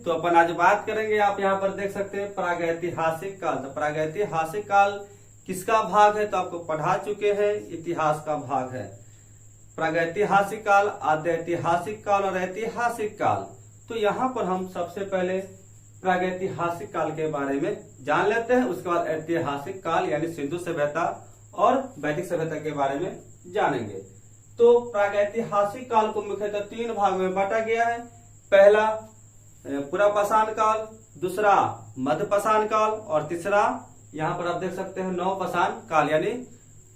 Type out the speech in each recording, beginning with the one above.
तो अपन आज बात करेंगे, आप यहाँ पर देख सकते हैं प्रागैतिहासिक काल। तो प्रागैतिहासिक काल किसका भाग है? तो आपको पढ़ा चुके हैं, इतिहास का भाग है। प्रागैतिहासिक काल, आद्यैतिहासिक काल और ऐतिहासिक काल। तो यहाँ पर हम सबसे पहले प्रागैतिहासिक काल के बारे में जान लेते हैं, उसके बाद ऐतिहासिक काल यानी सिंधु सभ्यता और वैदिक सभ्यता के बारे में जानेंगे। तो प्रागैतिहासिक काल को मुख्यतः 3 भाग में बांटा गया है। पहला पुरापाषाण काल, दूसरा मध्यपाषाण काल और तीसरा यहाँ पर आप देख सकते हैं नवपाषाण काल यानी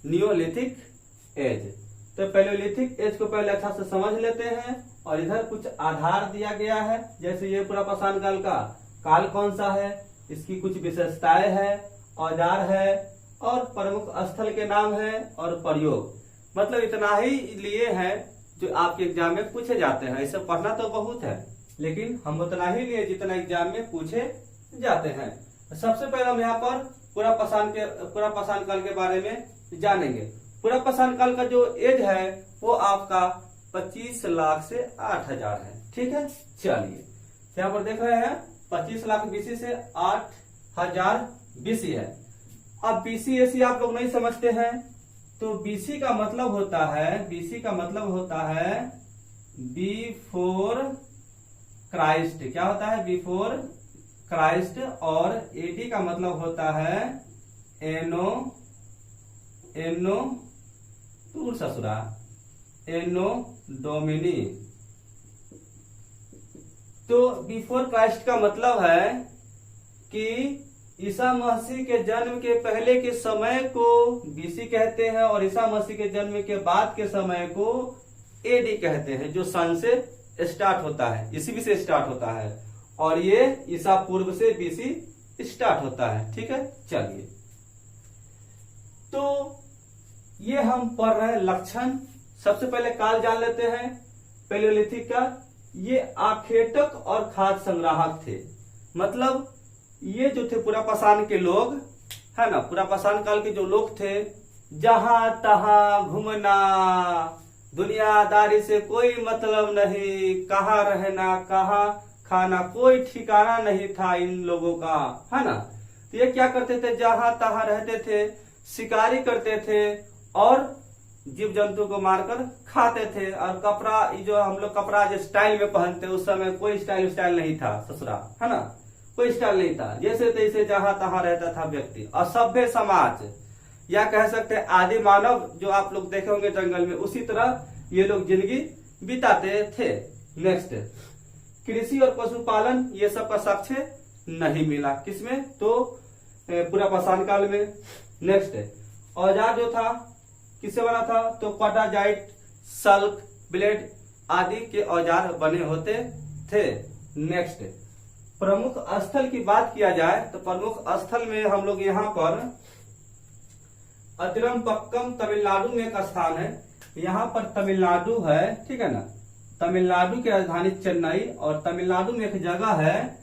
नियोलिथिक एज। तो पैलियोलिथिक एज को पहले अच्छा से समझ लेते हैं और इधर कुछ आधार दिया गया है, जैसे ये पुरापाषाण काल का काल कौन सा है, इसकी कुछ विशेषताएं है, औजार है और प्रमुख स्थल के नाम है और प्रयोग। मतलब इतना ही लिए हैं जो आपके एग्जाम में पूछे जाते हैं। ऐसे पढ़ना तो बहुत है, लेकिन हम उतना ही लिए जितना एग्जाम में पूछे जाते हैं। सबसे पहले हम यहाँ पर पुरापाषाण काल के बारे में जानेंगे। पुरापाषाण काल का जो एज है वो आपका 25 लाख से 8,000 है। ठीक है, चलिए यहाँ पर देख रहे हैं 25 लाख बीसी से 8,000 बीसी है। अब बीसी एसी आप लोग नहीं समझते हैं, तो बीसी का मतलब होता है बिफोर क्राइस्ट। क्या होता है? Before Christ. और एडी का मतलब होता है एनो दूर ससुरा, एनो डोमिनी। तो बिफोर क्राइस्ट का मतलब है कि ईसा मसीह के जन्म के पहले के समय को बीसी कहते हैं और ईसा मसीह के जन्म के बाद के समय को एडी कहते हैं, जो सन से स्टार्ट होता है, ईस्वी से स्टार्ट होता है, और ये ईसा पूर्व से बीसी स्टार्ट होता है। ठीक है, चलिए तो ये हम पढ़ रहे हैं लक्षण। सबसे पहले काल जान लेते हैं पैलियोलिथिक का। ये आखेटक और खाद्य संग्राहक थे। मतलब ये जो थे पुरापाषाण के लोग है ना, पुरापाषाण काल के जो लोग थे, जहां तहां घूमना, दुनियादारी से कोई मतलब नहीं, कहाँ रहना कहाँ खाना कोई ठिकाना नहीं था इन लोगों का, है ना। तो ये क्या करते थे? जहां तहां रहते थे, शिकारी करते थे और जीव जंतु को मारकर खाते थे। और कपड़ा, जो हम लोग कपड़ा जो स्टाइल में पहनते, उस समय कोई स्टाइल नहीं था ससुरा, है ना, कोई स्टाइल नहीं था। जैसे तैसे जहां तहां रहता था व्यक्ति। असभ्य समाज या कह सकते हैं आदि मानव, जो आप लोग देखे होंगे जंगल में, उसी तरह ये लोग जिंदगी बिताते थे। नेक्स्ट, कृषि और पशुपालन, ये सब का साक्ष्य नहीं मिला। किसमें? तो पुरापाषाण काल में। नेक्स्ट, औजार जो था किससे बना था? तो कटा, जाइट, सल्क, ब्लेड आदि के औजार बने होते थे। नेक्स्ट, प्रमुख स्थल की बात किया जाए तो प्रमुख स्थल में हम लोग यहाँ पर अतिरमपक्कम तमिलनाडु में एक स्थान है। यहाँ पर तमिलनाडु है, ठीक है ना। तमिलनाडु की राजधानी चेन्नई, और तमिलनाडु में एक जगह है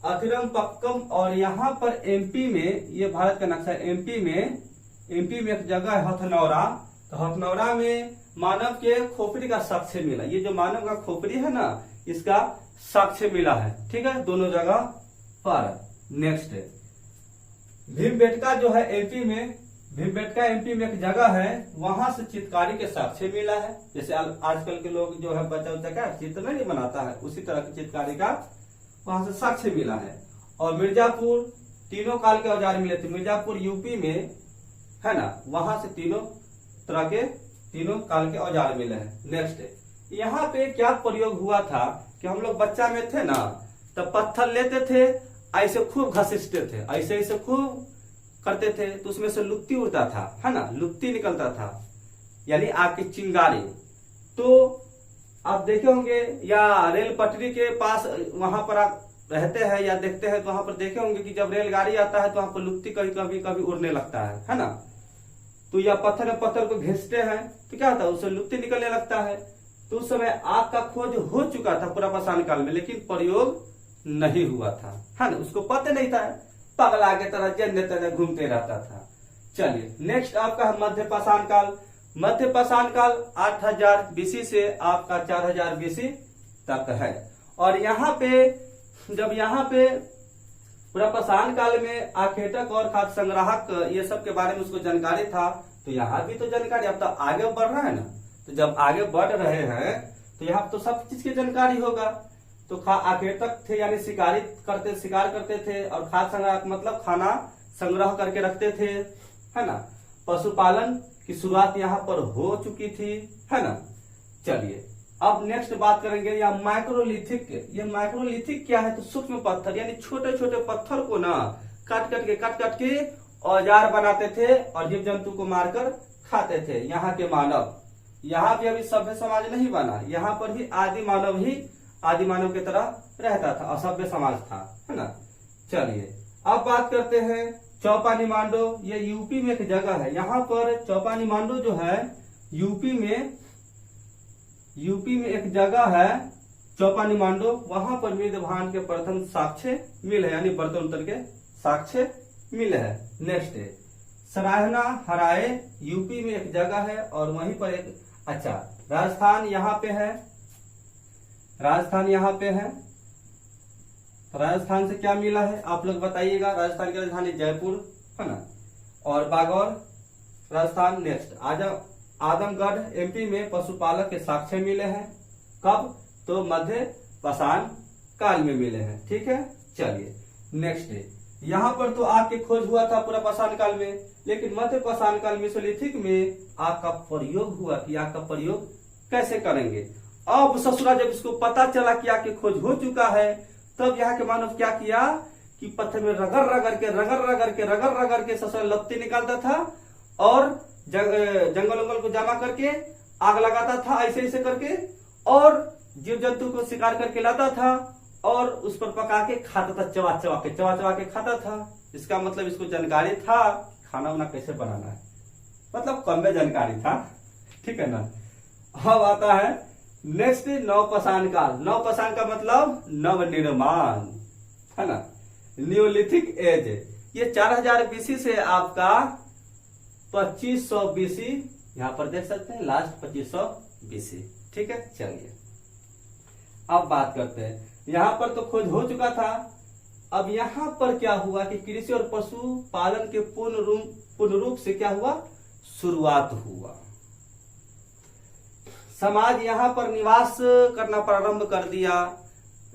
अतिरमपक्कम, और यहाँ पर एमपी में, ये भारत का नक्शा है, एमपी में एक जगह है हथनौरा। तो हथनौरा में मानव के खोपड़ी का साक्ष्य मिला। ये जो मानव का खोपड़ी है ना, इसका साक्ष्य मिला है। ठीक है, दोनों जगह पर। नेक्स्ट, भीमबेटका जो है एमपी में, भीमबेटका एमपी में एक जगह है, वहां से चित्रकारी के साक्ष्य मिला है। जैसे आजकल के लोग जो है बच्चा क्या चित्र नहीं बनाता है, उसी तरह की चित्रकारी का वहां से साक्ष्य मिला है। और मिर्जापुर, तीनों काल के औजार मिले थे। मिर्जापुर यूपी में है ना, वहां से तीनों तरह के, तीनों काल के औजार मिले हैं। नेक्स्ट, यहाँ पे क्या प्रयोग हुआ था कि हम लोग बच्चा में थे ना, तब पत्थर लेते थे, ऐसे खूब घसीटते थे, ऐसे खूब करते थे, तो उसमें से लुत्ती उड़ता था, है ना, लुत्ती निकलता था, यानी आपकी चिंगारी। तो आप देखे होंगे, या रेल पटरी के पास वहां पर आप रहते हैं या देखते हैं, तो वहां पर देखे होंगे कि जब रेलगाड़ी आता है तो वहां पर लुत्ती कभी उड़ने लगता है ना। तो या पत्थर को घिसते हैं तो क्या होता है, उससे लुत्ती निकलने लगता है। तो उस समय आग का खोज हो चुका था पुरापाषाण काल में, लेकिन प्रयोग नहीं हुआ था, है ना, उसको पता नहीं था, पगला के तरह जन्नत तरह घूमते रहता था। चलिए नेक्स्ट आपका मध्यपाषाण काल। मध्यपाषाण काल 8000 बीसी से आपका 4000 बीसी तक है। और यहाँ पे जब यहाँ पे पूरा पाषाण काल में आखेटक और खाद्य संग्राहक ये सब के बारे में उसको जानकारी था, तो यहाँ भी तो जानकारी, अब तो आगे बढ़ रहा है ना, तो जब आगे बढ़ रहे हैं तो यहाँ तो सब चीज की जानकारी होगा। तो आखेटक थे यानी शिकार करते थे, और खाद्य संग्राहक मतलब खाना संग्रह करके रखते थे, है ना। पशुपालन की शुरुआत यहाँ पर हो चुकी थी, है ना। चलिए अब नेक्स्ट बात करेंगे या माइक्रोलिथिक। ये माइक्रोलिथिक क्या है, तो सूक्ष्म पत्थर यानी छोटे छोटे पत्थर को ना काट काट के औजार बनाते थे और जीव जंतु को मारकर खाते थे। यहाँ के मानव, यहाँ भी अभी सभ्य समाज नहीं बना, यहाँ पर भी आदि मानव की तरह रहता था, असभ्य समाज था, है ना। चलिए अब बात करते हैं चौपानी मांडो। ये यूपी में एक जगह है, यहाँ पर चौपानी मांडो जो है यूपी में एक जगह है चौपानी मांडो। वहां पर मृदभान के प्रथम साक्ष्य मिले, यानी बर्तन उतर के साक्ष्य मिले हैं। नेक्स्ट है सराहना हराए, यूपी में एक जगह है और वहीं पर एक, अच्छा राजस्थान यहाँ पे है, राजस्थान से क्या मिला है आप लोग बताइएगा। राजस्थान की राजधानी जयपुर, है ना, और बागौर राजस्थान। नेक्स्ट आजमगढ़ एमपी में पशुपालक के साक्ष्य मिले हैं, कब, तो मध्य पाषाण काल में मिले हैं, ठीक है। चलिए नेक्स्ट है, यहाँ पर तो आग की खोज हुआ था पूरा पाषाण काल में, लेकिन मध्य पाषाण काल मेसोलिथिक में आग का प्रयोग हुआ कि आग का प्रयोग कैसे करेंगे। अब ससुरा जब इसको पता चला कि आग की खोज हो चुका है, तब यहाँ के मानव क्या किया कि पत्थर में रगड़ के ससुरा लत्ती निकालता था और जंगल को जमा करके आग लगाता था, ऐसे करके, और जीव जंतु को शिकार करके लाता था और उस पर पका के खाता था, चबा के खाता था। इसका मतलब इसको जानकारी था खाना वाना कैसे बनाना है, मतलब कम में जानकारी था, ठीक है ना। अब आता है नेक्स्ट नवपाषाण काल। नवपाषाण का मतलब नवनिर्माण, है ना, न्यूलिथिक एज। ये 4000 बीसी से आपका 2500 बीसी, यहाँ पर देख सकते हैं लास्ट 2500 बीसी, ठीक है। चलिए अब बात करते हैं, यहाँ पर तो खोज हो चुका था। अब यहाँ पर क्या हुआ कि कृषि और पशु पालन के पूर्ण रूप से क्या हुआ, शुरुआत हुआ। समाज यहाँ पर निवास करना प्रारंभ कर दिया,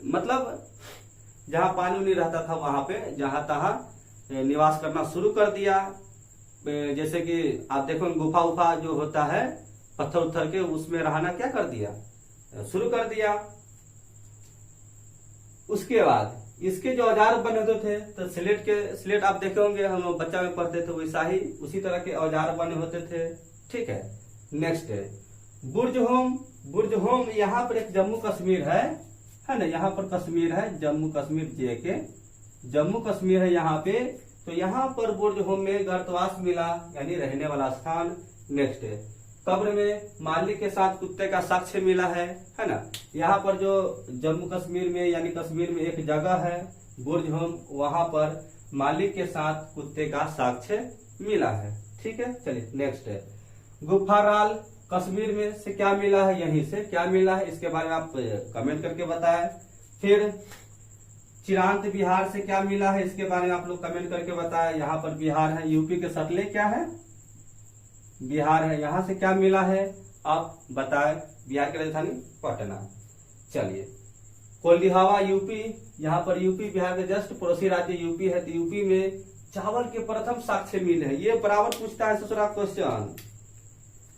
मतलब जहाँ पानी नहीं रहता था वहां पे जहां तहां निवास करना शुरू कर दिया। जैसे कि आप देखो गुफा उफा जो होता है पत्थर उत्थर के, उसमें रहना क्या कर दिया, शुरू कर दिया। उसके बाद इसके जो औजार बने होते थे, तो स्लेट आप देखे होंगे, हम लोग बच्चा में पढ़ते थे वैसा ही, उसी तरह के औजार बने होते थे, ठीक है। नेक्स्ट है बुर्ज होम। यहाँ पर एक जम्मू कश्मीर है ना, यहाँ पर कश्मीर है, जम्मू कश्मीर जम्मू कश्मीर है यहाँ पे। तो यहाँ पर बुर्ज होम में गर्तवास मिला, यानी रहने वाला स्थान। नेक्स्ट है कब्र में मालिक के साथ कुत्ते का साक्ष्य मिला है ना। यहाँ पर जो जम्मू कश्मीर में यानी कश्मीर में एक जगह है बुर्ज होम, वहां पर मालिक के साथ कुत्ते का साक्ष्य मिला है, ठीक है। चलिए नेक्स्ट है गुफाराल, कश्मीर में से क्या मिला है, यहीं से क्या मिला है, इसके बारे में आप कमेंट करके बताएं। फिर चिरांत बिहार से क्या मिला है, इसके बारे में आप लोग कमेंट करके बताएं। यहाँ पर बिहार है, यूपी के सतले क्या है, बिहार है, यहाँ से क्या मिला है आप बताएं। बिहार की राजधानी पटना। चलिए कोल्डिहावा यूपी, यहाँ पर यूपी बिहार के जस्ट पड़ोसी राज्य यूपी है, तो यूपी में चावल के प्रथम साक्ष्य मिले हैं। ये बराबर पूछता है ससुरा क्वेश्चन,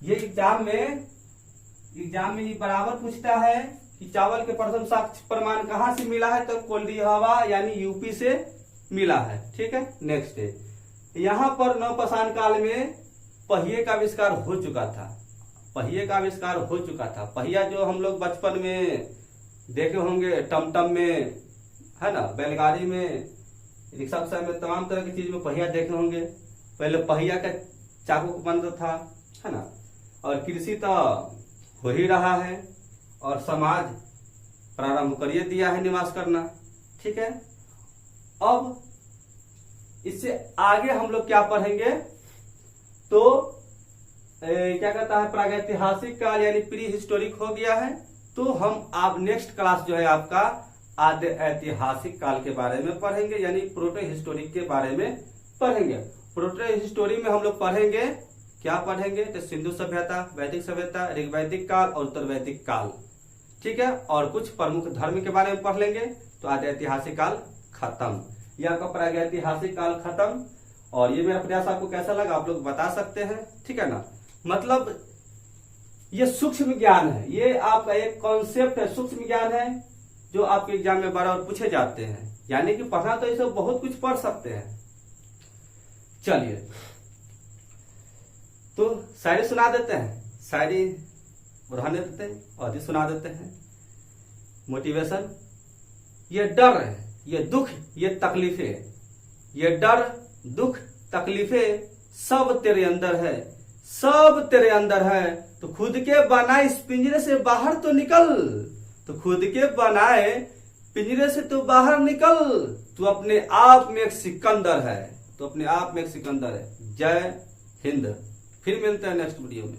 ये एग्जाम में ये बराबर पूछता है कि चावल के प्रथम साक्ष्य प्रमाण कहाँ से मिला है, तो कोल्डिहावा यानी यूपी से मिला है, ठीक है। नेक्स्ट है यहाँ पर नवपाषाण काल में पहिए का आविष्कार हो चुका था, पहिया जो हम लोग बचपन में देखे होंगे, टमटम में, है ना, बैलगाड़ी में, रिक्शा में, तमाम तरह की चीज में पहिया देखे होंगे। पहले पहिया का चाकू बनता था, है ना, और कृषि तो हो ही रहा है और समाज प्रारंभ कर दिया है निवास करना, ठीक है। अब इससे आगे हम लोग क्या पढ़ेंगे, तो क्या कहता है प्रागैतिहासिक काल यानी प्री हिस्टोरिक हो गया है। तो हम आप नेक्स्ट क्लास जो है आपका आद्य ऐतिहासिक काल के बारे में पढ़ेंगे, यानी प्रोटो हिस्टोरिक के बारे में पढ़ेंगे। प्रोटो हिस्टोरी में हम लोग पढ़ेंगे, क्या पढ़ेंगे, तो सिंधु सभ्यता, वैदिक सभ्यता, ऋग्वैदिक काल और उत्तर वैदिक काल, ठीक है। और कुछ प्रमुख धर्म के बारे में पढ़ लेंगे। तो आद्य ऐतिहासिक काल खत्म, यह आपका प्रागैतिहासिक काल खत्म। और ये मेरा प्रयास आपको कैसा लगा आप लोग बता सकते हैं, ठीक है ना। मतलब ये सूक्ष्म ज्ञान है, ये आपका एक कॉन्सेप्ट है, सूक्ष्म ज्ञान है जो आपके एग्जाम में बार बार पूछे जाते हैं। यानी कि पढ़ना तो इसे बहुत कुछ पढ़ सकते हैं। चलिए तो शायरी सुना देते हैं, शायरी रहने देते हैं और सुना देते हैं। मोटिवेशन, ये डर है, ये दुख, ये तकलीफें, ये डर दुख तकलीफें सब तेरे अंदर है, सब तेरे अंदर है। तो खुद के बनाए इस पिंजरे से बाहर तो निकल, तो खुद के बनाए पिंजरे से तो बाहर निकल। तू अपने आप में एक सिकंदर है, तो अपने आप में एक सिकंदर है। जय हिंद। फिर मिलते हैं नेक्स्ट वीडियो में।